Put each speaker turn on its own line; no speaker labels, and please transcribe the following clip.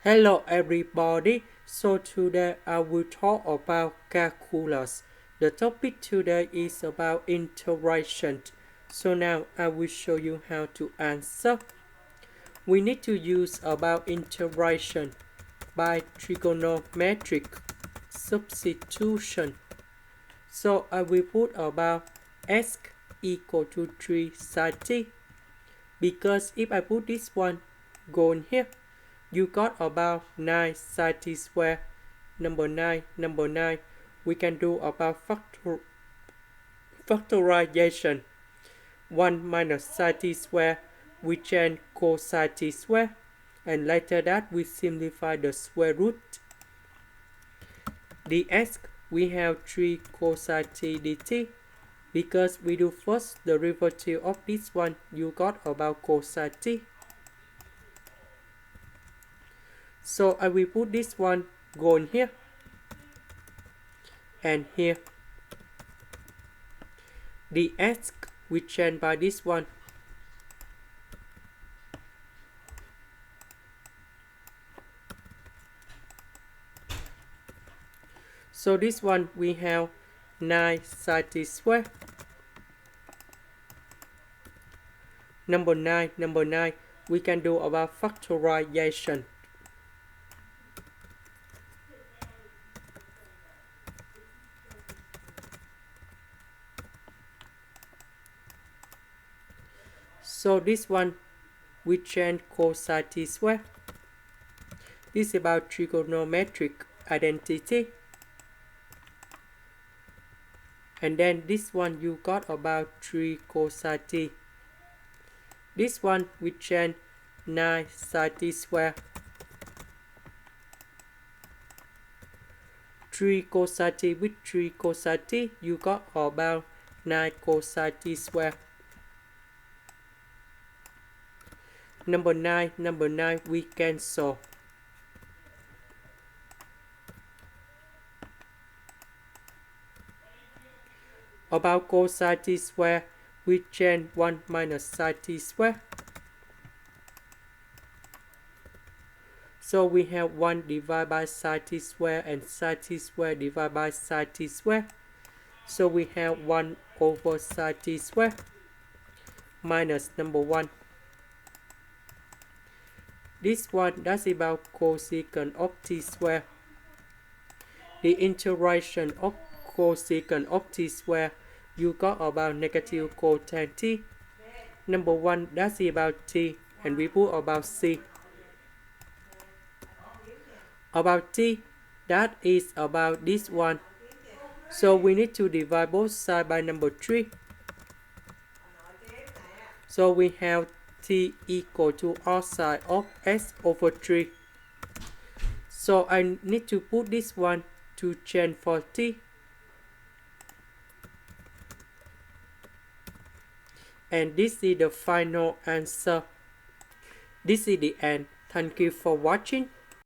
Hello everybody, so today I will talk about calculus. The topic today is about integration. So now I will show you how to answer. We need to use about integration by trigonometric substitution. So I will put about x equal to 3 sin t, because if I put this one go in here, you got about 9 sin t square. Number 9. We can do about factorization. 1 minus sin t square, we change cosine t square. And later that we simplify the square root. Dx, we have 3 cosine t dt. Because we do first the derivative of this one, you got about cosine t. So I will put this one go in here and here. The x we change by this one. So this one we have 9 sin t square. Number 9, we can do about factorization. So this one we change cosine t square. This is about trigonometric identity. And then this one you got about 3 cosine t. This one we change 9 sin t square. 3 cosine t with 3 cosine t, you got about 9 cosine t square. Number 9, we cancel. About cosine t square, we change 1 minus sin t square. So we have 1 divided by sin t square and sin t square divided by sin t square. So we have 1 over sin t square minus number 1. This one, that's about cosecant of t square. The integration of cosecant of t square, you got about negative cosine t. Number 1, that's about t, and we put about c. About t, that is about this one. So we need to divide both sides by number 3. So we have t equal to r sine of s over 3. So I need to put this one to change for t. And this is the final answer. This is the end. Thank you for watching.